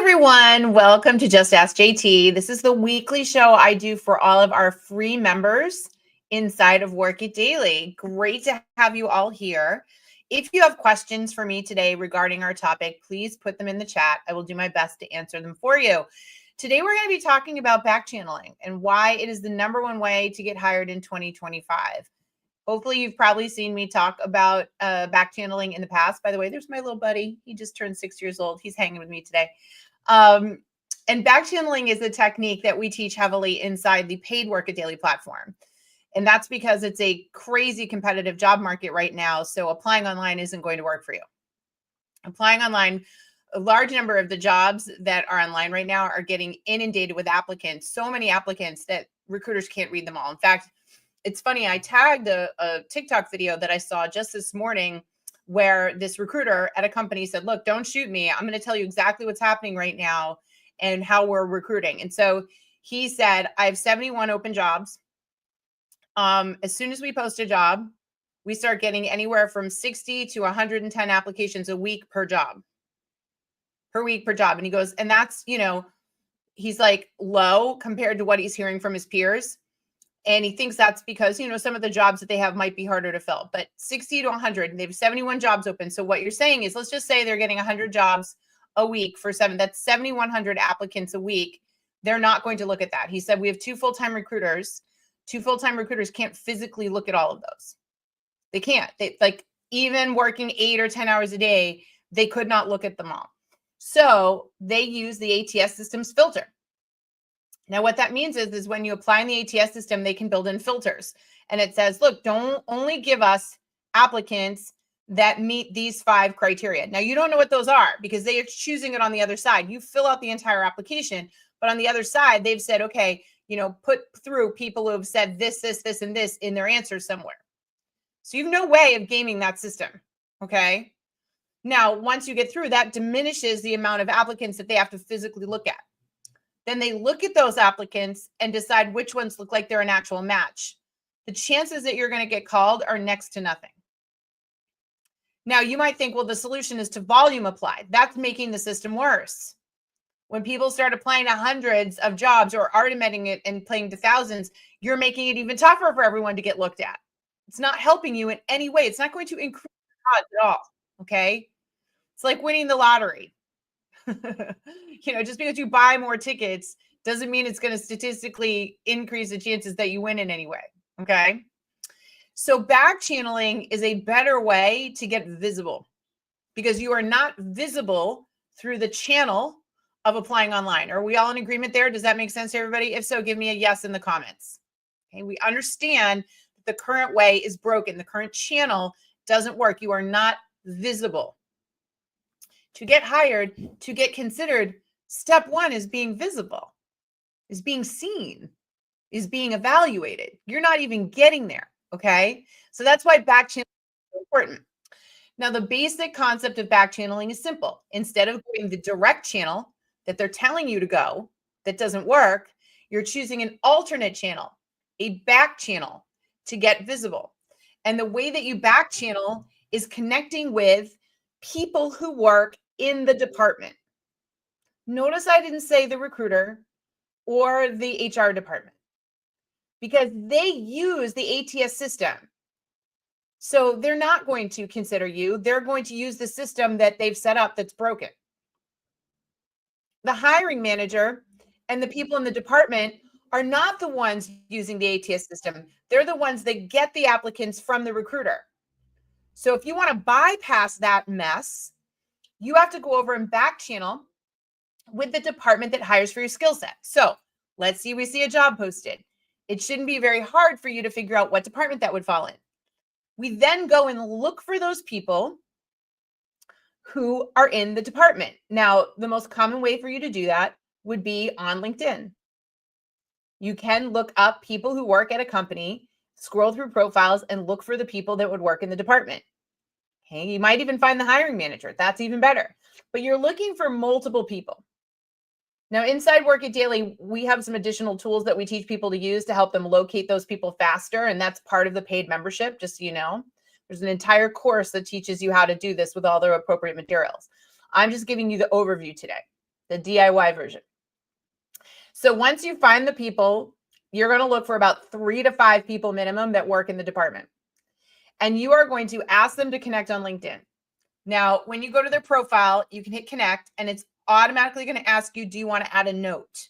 everyone. Welcome to Just Ask JT. This is the weekly show I do for all of our free members inside of Work It Daily. Great to have you all here. If you have questions for me today regarding our topic, please put them in the chat. I will do my best to answer them for you. Today, we're going to be talking about backchanneling and why it is the #1 way to get hired in 2025. Hopefully, you've probably seen me talk about backchanneling in the past. By the way, there's my little buddy. He just turned 6 years old. He's hanging with me today. And backchanneling is a technique that we teach heavily inside the paid Work It Daily platform. And that's because it's a crazy competitive job market right now. So applying online isn't going to work for you. Applying online, a large number of the jobs that are online right now are getting inundated with applicants. So many applicants that recruiters can't read them all. In fact, it's funny, I tagged a TikTok video that I saw just this morning where this recruiter at a company said, look, don't shoot me. I'm going to tell you exactly what's happening right now and how we're recruiting. And so he said, I have 71 open jobs. As soon as we post a job, we start getting anywhere from 60 to 110 applications a week per job. Per week per job. And he goes, and that's, he's like low compared to what he's hearing from his peers. And he thinks that's because, some of the jobs that they have might be harder to fill, but 60 to 100, and they have 71 jobs open. So what you're saying is, let's just say they're getting 100 jobs a week for that's 7,100 applicants a week. They're not going to look at that. He said, we have 2 full-time recruiters. 2 full-time recruiters can't physically look at all of those. They can't. They, even working 8 or 10 hours a day, they could not look at them all. So they use the ATS system's filter. Now, what that means is when you apply in the ATS system, they can build in filters. And it says, look, don't only give us applicants that meet these 5 criteria. Now, you don't know what those are because they are choosing it on the other side. You fill out the entire application, but on the other side, they've said, okay, put through people who have said this, this, this, and this in their answers somewhere. So you have no way of gaming that system, okay? Now, once you get through, that diminishes the amount of applicants that they have to physically look at. Then they look at those applicants and decide which ones look like they're an actual match. The chances that you're going to get called are next to nothing. Now, you might think, well, the solution is to volume apply. That's making the system worse. When people start applying to hundreds of jobs or automating it and playing to thousands, you're making it even tougher for everyone to get looked at. It's not helping you in any way. It's not going to increase the odds at all, okay? It's like winning the lottery. Just because you buy more tickets doesn't mean it's going to statistically increase the chances that you win in any way. Okay. So backchanneling is a better way to get visible because you are not visible through the channel of applying online. Are we all in agreement there? Does that make sense to everybody? If so, give me a yes in the comments. Okay. We understand that the current way is broken. The current channel doesn't work. You are not visible. To get hired, to get considered, step 1 is being visible, is being seen, is being evaluated. You're not even getting there, okay? So that's why backchanneling is important. Now, the basic concept of backchanneling is simple. Instead of going the direct channel that they're telling you to go, that doesn't work, you're choosing an alternate channel, a back channel to get visible. And the way that you backchannel is connecting with people who work in the department. Notice I didn't say the recruiter or the HR department because they use the ATS system. So they're not going to consider you. They're going to use the system that they've set up that's broken. The hiring manager and the people in the department are not the ones using the ATS system. They're the ones that get the applicants from the recruiter. So if you want to bypass that mess, you have to go over and back channel with the department that hires for your skill set. So let's see, we see a job posted. It shouldn't be very hard for you to figure out what department that would fall in. We then go and look for those people who are in the department. Now, the most common way for you to do that would be on LinkedIn. You can look up people who work at a company, scroll through profiles, and look for the people that would work in the department. Okay, you might even find the hiring manager. That's even better. But you're looking for multiple people. Now, inside Work It Daily, we have some additional tools that we teach people to use to help them locate those people faster. And that's part of the paid membership, just so you know. There's an entire course that teaches you how to do this with all the appropriate materials. I'm just giving you the overview today. the DIY version. So once you find the people, you're going to look for about 3 to 5 people minimum that work in the department. And you are going to ask them to connect on LinkedIn. Now, when you go to their profile, you can hit connect and it's automatically going to ask you, do you want to add a note?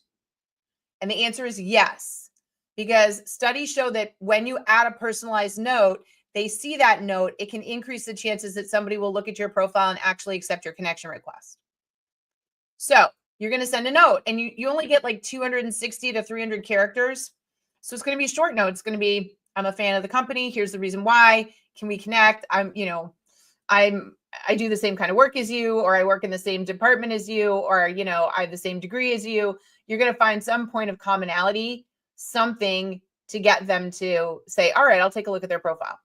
And the answer is yes, because studies show that when you add a personalized note, they see that note, it can increase the chances that somebody will look at your profile and actually accept your connection request. So you're going to send a note and you only get like 260 to 300 characters. So it's going to be a short note. It's going to be, I'm a fan of the company. Here's the reason why. Can we connect? I do the same kind of work as you, or I work in the same department as you, or, I have the same degree as you. You're going to find some point of commonality, something to get them to say, all right, I'll take a look at their profile.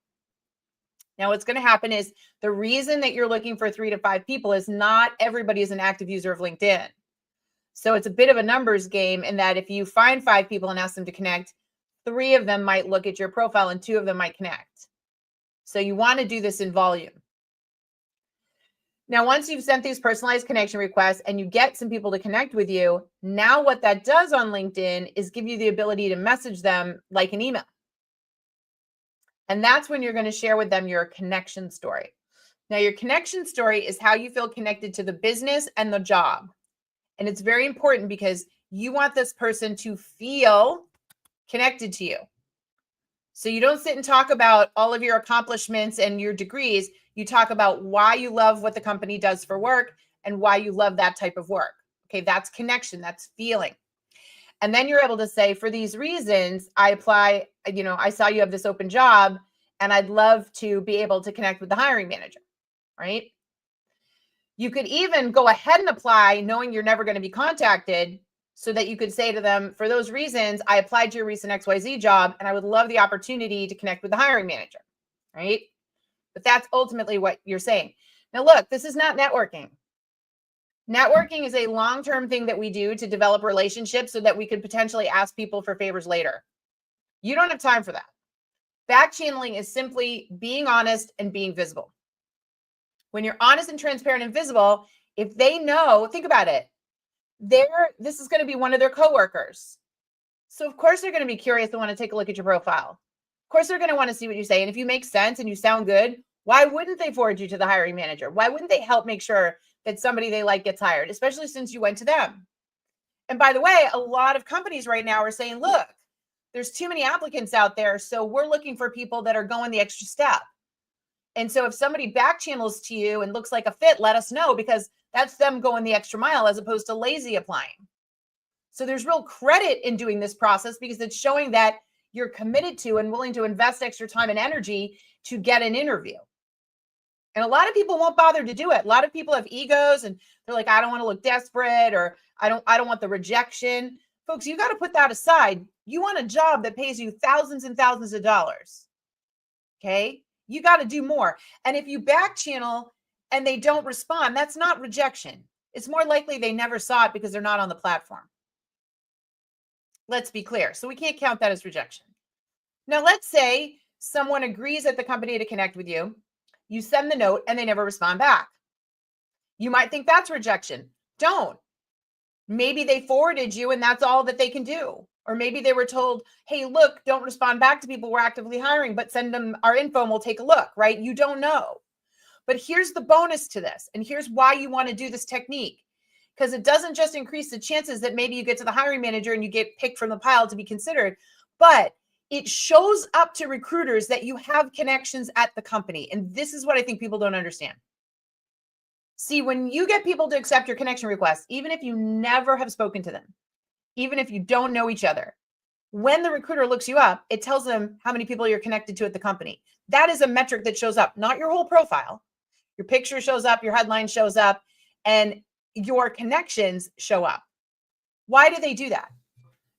Now, what's going to happen is the reason that you're looking for 3 to 5 people is not everybody is an active user of LinkedIn. So it's a bit of a numbers game in that if you find 5 people and ask them to connect, 3 of them might look at your profile and 2 of them might connect. So you want to do this in volume. Now, once you've sent these personalized connection requests and you get some people to connect with you, now what that does on LinkedIn is give you the ability to message them like an email. And that's when you're going to share with them your connection story. Now, your connection story is how you feel connected to the business and the job. And it's very important because you want this person to feel connected to you. So you don't sit and talk about all of your accomplishments and your degrees. You talk about why you love what the company does for work and why you love that type of work. Okay, that's connection, that's feeling. And then you're able to say, for these reasons, I apply, I saw you have this open job and I'd love to be able to connect with the hiring manager, right? You could even go ahead and apply knowing you're never going to be contacted so that you could say to them, for those reasons, I applied to your recent XYZ job and I would love the opportunity to connect with the hiring manager, right? But that's ultimately what you're saying. Now, look, this is not networking. Networking is a long-term thing that we do to develop relationships so that we could potentially ask people for favors later. You don't have time for that. Backchanneling is simply being honest and being visible. When you're honest and transparent and visible, if they know, think about it, this is going to be one of their coworkers. So of course they're going to be curious and want to take a look at your profile. Of course they're going to want to see what you say. And if you make sense and you sound good, why wouldn't they forward you to the hiring manager? Why wouldn't they help make sure that somebody they like gets hired, especially since you went to them? And by the way, a lot of companies right now are saying, look, there's too many applicants out there. So we're looking for people that are going the extra step. And so if somebody backchannels to you and looks like a fit, let us know, because that's them going the extra mile as opposed to lazy applying. So there's real credit in doing this process because it's showing that you're committed to and willing to invest extra time and energy to get an interview. And a lot of people won't bother to do it. A lot of people have egos and they're like, I don't want to look desperate, or I don't want the rejection. Folks, you got to put that aside. You want a job that pays you thousands and thousands of dollars. Okay? You got to do more. And if you back channel and they don't respond, that's not rejection. It's more likely they never saw it because they're not on the platform. Let's be clear. So we can't count that as rejection. Now, let's say someone agrees at the company to connect with you. You send the note and they never respond back. You might think that's rejection. Don't. Maybe they forwarded you and that's all that they can do. Or maybe they were told, hey, look, don't respond back to people we're actively hiring, but send them our info and we'll take a look, right? You don't know. But here's the bonus to this. And here's why you want to do this technique. Because it doesn't just increase the chances that maybe you get to the hiring manager and you get picked from the pile to be considered, but it shows up to recruiters that you have connections at the company. And this is what I think people don't understand. See, when you get people to accept your connection request, even if you never have spoken to them, even if you don't know each other, when the recruiter looks you up, it tells them how many people you're connected to at the company. That is a metric that shows up, not your whole profile. Your picture shows up, your headline shows up, and your connections show up. Why do they do that?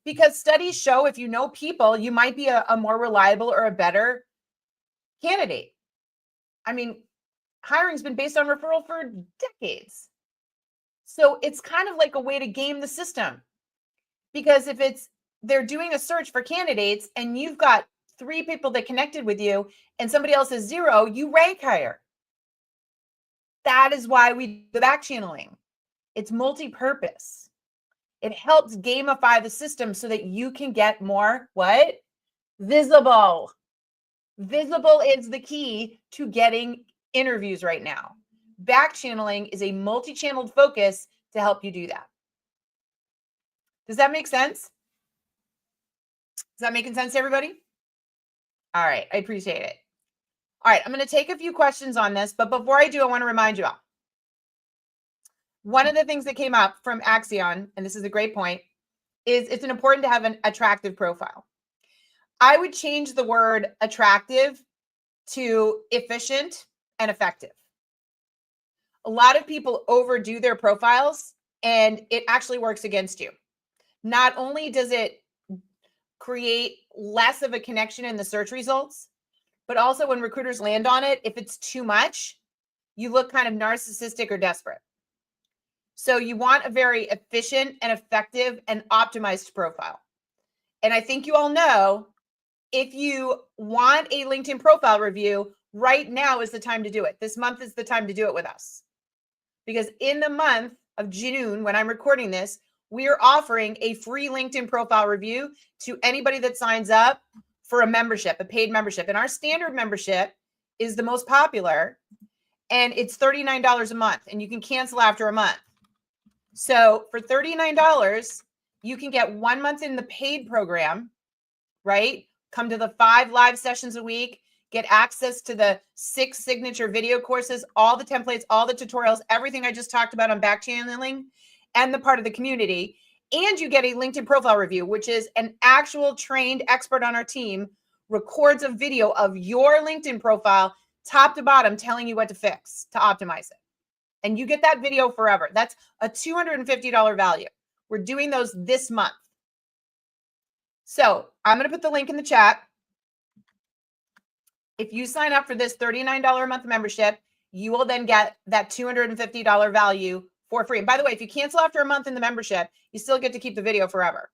Because studies show if you know people, you might be a more reliable or a better candidate. I mean, hiring's been based on referral for decades. So it's kind of like a way to game the system. Because if they're doing a search for candidates and you've got 3 people that connected with you and somebody else is 0, you rank higher. That is why we do back channeling. It's multi-purpose. It helps gamify the system so that you can get more what? Visible. Visible is the key to getting interviews right now. Backchanneling is a multi-channeled focus to help you do that. Does that make sense? Is that making sense to everybody? All right, I appreciate it. All right, I'm going to take a few questions on this, but before I do, I want to remind you all. One of the things that came up from Axion, and this is a great point, is it's important to have an attractive profile. I would change the word attractive to efficient and effective. A lot of people overdo their profiles, and it actually works against you. Not only does it create less of a connection in the search results, but also when recruiters land on it, if it's too much, you look kind of narcissistic or desperate. So you want a very efficient and effective and optimized profile. And I think you all know, if you want a LinkedIn profile review, right now is the time to do it. This month is the time to do it with us. Because in the month of June, when I'm recording this, we are offering a free LinkedIn profile review to anybody that signs up for a membership, a paid membership. And our standard membership is the most popular, and it's $39 a month, and you can cancel after a month. So for $39, you can get 1 month in the paid program, right? Come to the 5 live sessions a week, get access to the 6 signature video courses, all the templates, all the tutorials, everything I just talked about on Backchanneling, and the part of the community. And you get a LinkedIn profile review, which is an actual trained expert on our team records a video of your LinkedIn profile, top to bottom, telling you what to fix to optimize it. And you get that video forever. That's a $250 value. We're doing those this month. So I'm going to put the link in the chat. If you sign up for this $39 a month membership, you will then get that $250 value for free. And by the way, if you cancel after a month in the membership, you still get to keep the video forever.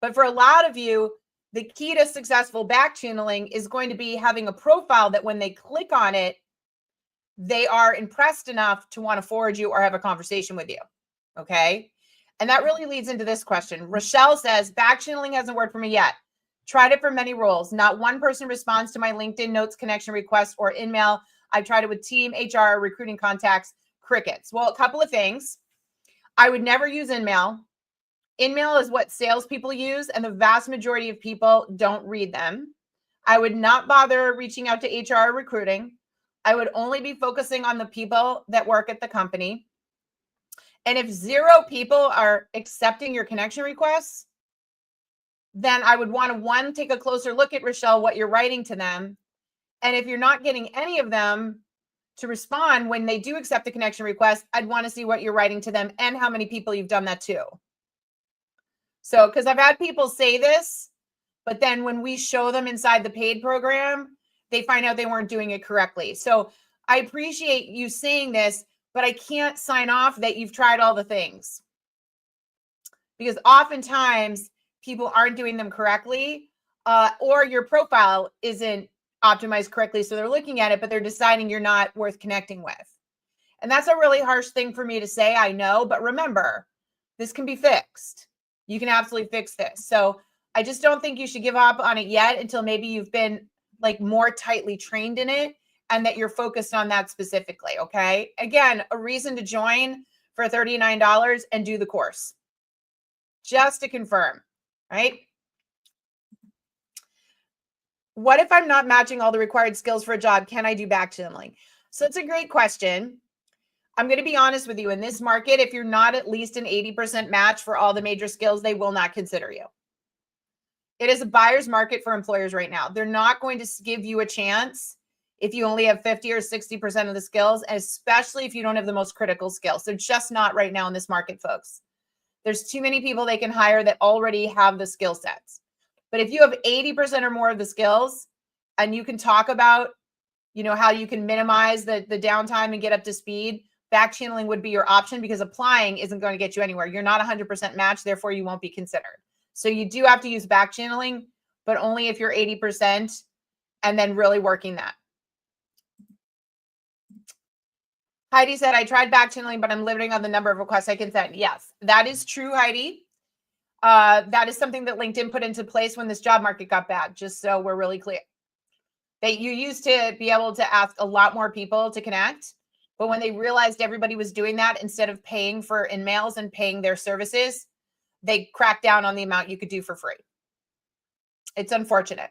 But for a lot of you, the key to successful backchanneling is going to be having a profile that when they click on it, they are impressed enough to want to forward you or have a conversation with you. Okay. And that really leads into this question. Rochelle says, backchanneling hasn't worked for me yet. Tried it for many roles. Not one person responds to my LinkedIn notes connection request or email. I've tried it with team, HR, recruiting contacts, crickets. Well, a couple of things. I would never use InMail. InMail is what salespeople use, and the vast majority of people don't read them. I would not bother reaching out to HR or recruiting. I would only be focusing on the people that work at the company. And if 0 people are accepting your connection requests, then I would want to, 1, take a closer look at, Rochelle, what you're writing to them. And if you're not getting any of them to respond when they do accept the connection request, I'd want to see what you're writing to them and how many people you've done that to. So, because I've had people say this, but then when we show them inside the paid program, they find out they weren't doing it correctly. So I appreciate you saying this, but I can't sign off that you've tried all the things. Because oftentimes people aren't doing them correctly, or your profile isn't optimized correctly. So they're looking at it, but they're deciding you're not worth connecting with. And that's a really harsh thing for me to say, I know, but remember, this can be fixed. You can absolutely fix this. So I just don't think you should give up on it yet until maybe you've been like more tightly trained in it and that you're focused on that specifically. Okay. Again, a reason to join for $39 and do the course. Just to confirm, right? What if I'm not matching all the required skills for a job? Can I do backchanneling? So it's a great question. I'm going to be honest with you. In this market, if you're not at least an 80% match for all the major skills, they will not consider you. It is a buyer's market for employers right now. They're not going to give you a chance if you only have 50 or 60% of the skills, and especially if you don't have the most critical skills. They're just not right now in this market, folks. There's too many people they can hire that already have the skill sets. But if you have 80% or more of the skills and you can talk about, you know, how you can minimize the downtime and get up to speed, backchanneling would be your option, because applying isn't going to get you anywhere. You're not 100% matched, therefore you won't be considered. So you do have to use backchanneling, but only if you're 80% and then really working that. Heidi said, I tried backchanneling, but I'm limiting on the number of requests I can send. Yes, that is true, Heidi. That is something that LinkedIn put into place when this job market got bad, just so we're really clear. That you used to be able to ask a lot more people to connect, but when they realized everybody was doing that, instead of paying for in-mails and paying their services, they cracked down on the amount you could do for free. It's unfortunate.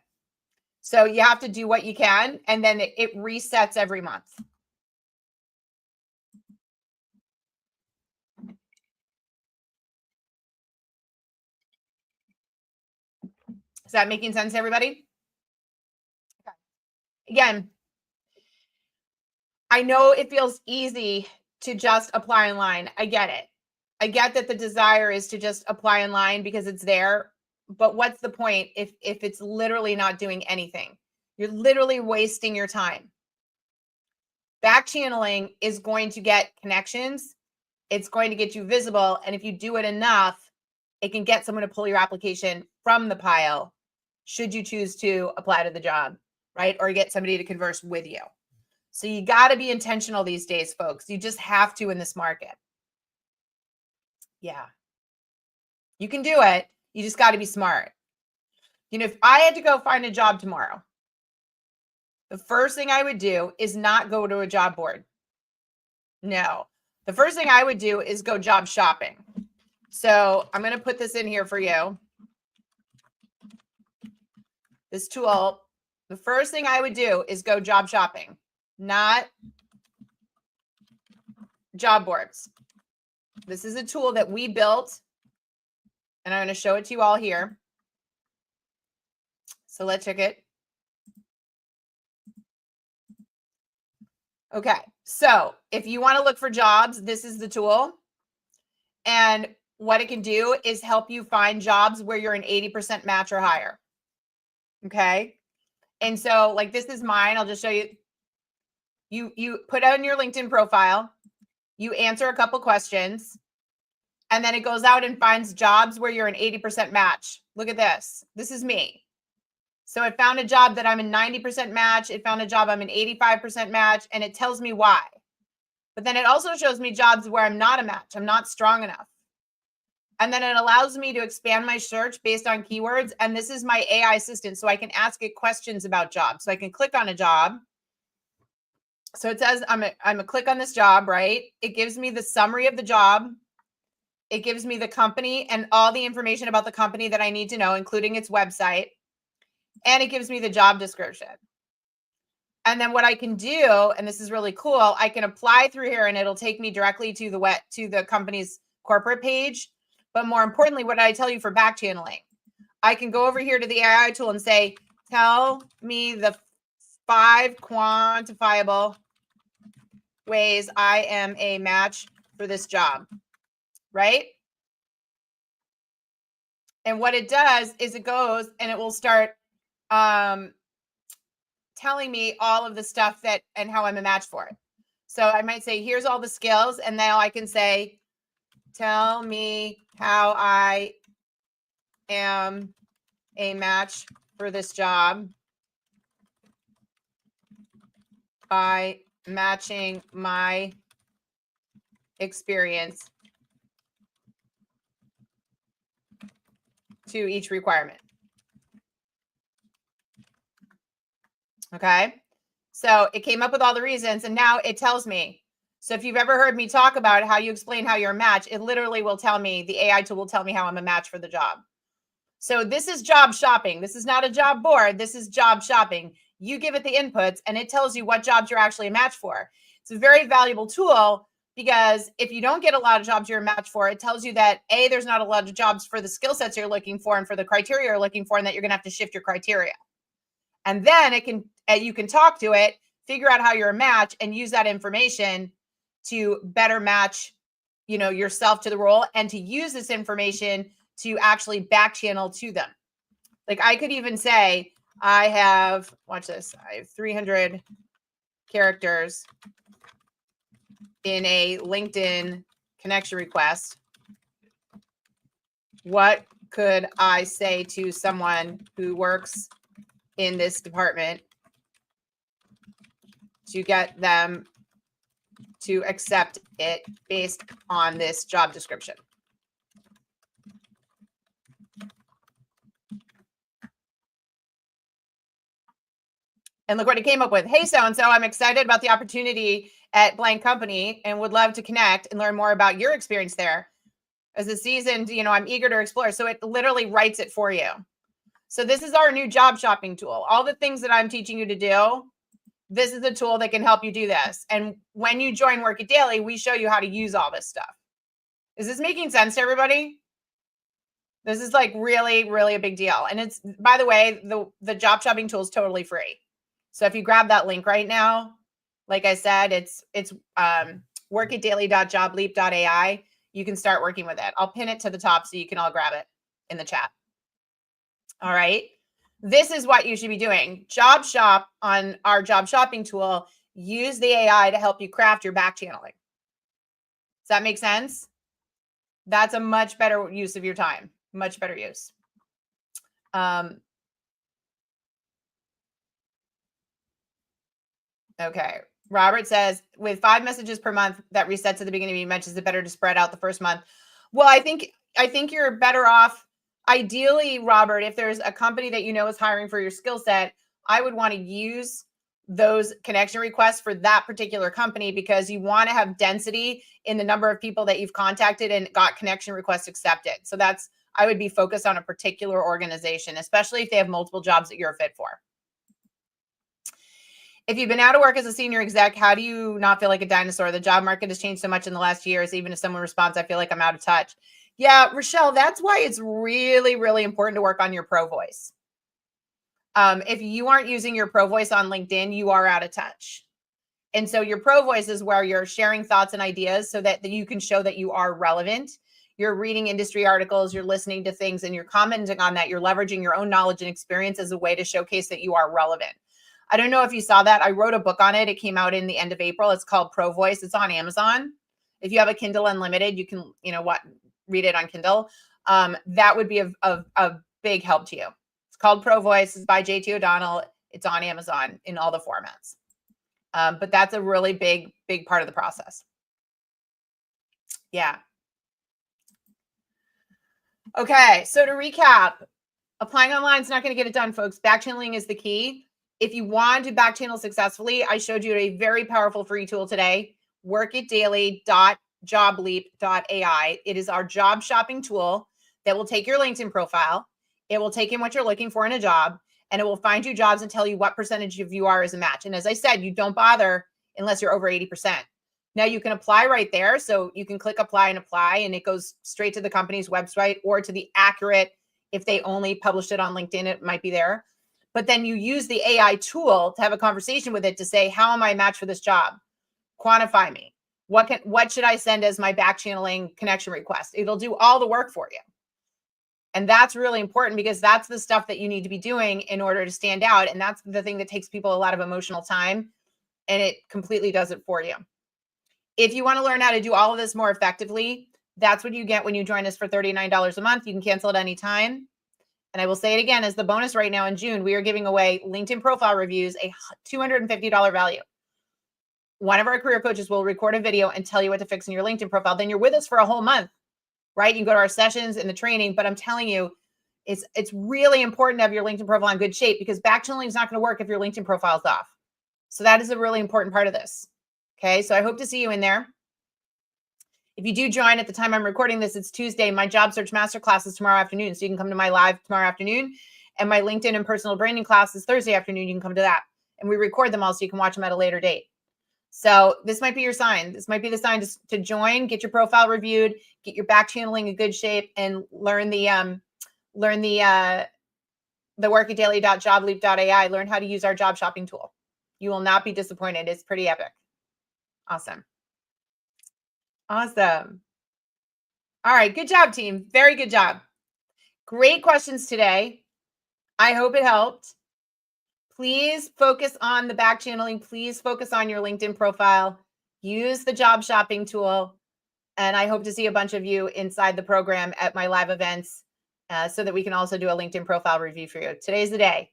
So you have to do what you can, and then it resets every month. Is that making sense, everybody? Okay. Again, I know it feels easy to just apply online. I get it. I get that the desire is to just apply online because it's there. But what's the point if it's literally not doing anything? You're literally wasting your time. Backchanneling is going to get connections. It's going to get you visible. And if you do it enough, it can get someone to pull your application from the pile, should you choose to apply to the job, right? Or get somebody to converse with you. So you got to be intentional these days, folks. You just have to in this market. Yeah. You can do it. You just got to be smart. You know, if I had to go find a job tomorrow, the first thing I would do is not go to a job board. No. The first thing I would do is go job shopping. So I'm going to put this in here for you. This tool, the first thing I would do is go job shopping, not job boards. This is a tool that we built, and I'm going to show it to you all here. So let's check it. Okay, so if you want to look for jobs, this is the tool. And what it can do is help you find jobs where you're an 80% match or higher. Okay. And so like this is mine. I'll just show you. You put on your LinkedIn profile, you answer a couple questions, and then it goes out and finds jobs where you're an 80% match. Look at this. This is me. So it found a job that I'm a 90% match. It found a job I'm an 85% match, and it tells me why. But then it also shows me jobs where I'm not a match. I'm not strong enough. And then it allows me to expand my search based on keywords. And this is my AI assistant. So I can ask it questions about jobs. So I can click on a job. So it says I'm a click on this job, right? It gives me the summary of the job. It gives me the company and all the information about the company that I need to know, including its website. And it gives me the job description. And then what I can do, and this is really cool, I can apply through here and it'll take me directly to the company's corporate page. But more importantly, what did I tell you for backchanneling? I can go over here to the AI tool and say, tell me the 5 quantifiable ways I am a match for this job, right? And what it does is it goes and it will start telling me all of the stuff that and how I'm a match for it. So I might say, here's all the skills. And now I can say, tell me how I am a match for this job by matching my experience to each requirement. Okay. So it came up with all the reasons and now it tells me. So if you've ever heard me talk about how you explain how you're a match, it literally will tell me, the AI tool will tell me how I'm a match for the job. So this is job shopping. This is not a job board. This is job shopping. You give it the inputs and it tells you what jobs you're actually a match for. It's a very valuable tool because if you don't get a lot of jobs you're a match for, it tells you that A, there's not a lot of jobs for the skill sets you're looking for and for the criteria you're looking for, and that you're going to have to shift your criteria. And then you can talk to it, figure out how you're a match, and use that information to better match, yourself to the role, and to use this information to actually back channel to them. Like I could even say, watch this, I have 300 characters in a LinkedIn connection request. What could I say to someone who works in this department to get them to accept it based on this job description. And look what it came up with. Hey, so-and-so, I'm excited about the opportunity at blank company and would love to connect and learn more about your experience there. As a seasoned, I'm eager to explore. So it literally writes it for you. So this is our new job shopping tool. All the things that I'm teaching you to do, this is a tool that can help you do this. And when you join Work It Daily, we show you how to use all this stuff. Is this making sense to everybody? This is like really, really a big deal. And it's, by the way, the job shopping tool is totally free. So if you grab that link right now, like I said, it's workitdaily.jobleap.ai. You can start working with it. I'll pin it to the top so you can all grab it in the chat. All right. This is what you should be doing. Job shop on our job shopping tool. Use the AI to help you craft your back channeling. Does that make sense? That's a much better use of your time. Much better use. Okay. Robert says, with 5 messages per month that resets at the beginning of each month, is it better to spread out the first month? Well, I think you're better off. Ideally, Robert, if there's a company that is hiring for your skill set, I would want to use those connection requests for that particular company because you want to have density in the number of people that you've contacted and got connection requests accepted. So I would be focused on a particular organization, especially if they have multiple jobs that you're a fit for. If you've been out of work as a senior exec, how do you not feel like a dinosaur? The job market has changed so much in the last years. Even if someone responds, I feel like I'm out of touch. Yeah, Rochelle, that's why it's really, really important to work on your pro voice. If you aren't using your pro voice on LinkedIn, you are out of touch. And so your pro voice is where you're sharing thoughts and ideas so that you can show that you are relevant. You're reading industry articles, you're listening to things, and you're commenting on that. You're leveraging your own knowledge and experience as a way to showcase that you are relevant. I don't know if you saw that. I wrote a book on it. It came out in the end of April. It's called Pro Voice. It's on Amazon. If you have a Kindle Unlimited, you can, read it on Kindle. That would be a big help to you. It's called Pro Voice. It's by JAJT O'Donnell. It's on Amazon in all the formats. But that's a really big, big part of the process. Yeah. Okay. So to recap, applying online is not going to get it done, folks. Backchanneling is the key. If you want to backchannel successfully, I showed you a very powerful free tool today, workitdaily.jobleap.ai. It is our job shopping tool that will take your LinkedIn profile. It will take in what you're looking for in a job, and it will find you jobs and tell you what percentage of you are as a match. And as I said, you don't bother unless you're over 80%. Now you can apply right there. So you can click apply, and it goes straight to the company's website or to the accurate. If they only published it on LinkedIn, it might be there. But then you use the AI tool to have a conversation with it to say, how am I matched for this job? Quantify me. What should I send as my back channeling connection request? It'll do all the work for you. And that's really important because that's the stuff that you need to be doing in order to stand out. And that's the thing that takes people a lot of emotional time, and it completely does it for you. If you want to learn how to do all of this more effectively, that's what you get when you join us for $39 a month. You can cancel at any time. And I will say it again, as the bonus right now in June, we are giving away LinkedIn profile reviews, a $250 value. One of our career coaches will record a video and tell you what to fix in your LinkedIn profile. Then you're with us for a whole month, right? You can go to our sessions and the training, but I'm telling you, it's really important to have your LinkedIn profile in good shape because backchanneling is not going to work if your LinkedIn profile is off. So that is a really important part of this. Okay. So I hope to see you in there. If you do join at the time I'm recording this, it's Tuesday. My job search masterclass is tomorrow afternoon. So you can come to my live tomorrow afternoon. And my LinkedIn and personal branding class is Thursday afternoon. You can come to that. And we record them all so you can watch them at a later date. So this might be your sign. This might be the sign to join, get your profile reviewed, get your back channeling in good shape, and learn the workitdaily.jobleap.ai. Learn how to use our job shopping tool. You will not be disappointed. It's pretty epic. Awesome. Awesome. All right. Good job, team. Very good job. Great questions today. I hope it helped. Please focus on the back channeling. Please focus on your LinkedIn profile. Use the job shopping tool. And I hope to see a bunch of you inside the program at my live events so that we can also do a LinkedIn profile review for you. Today's the day.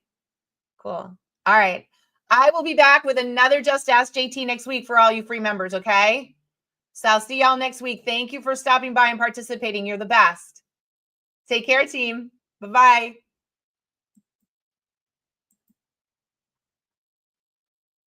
Cool. All right. I will be back with another Just Ask JT next week for all you free members, okay? So I'll see y'all next week. Thank you for stopping by and participating. You're the best. Take care, team. Bye-bye.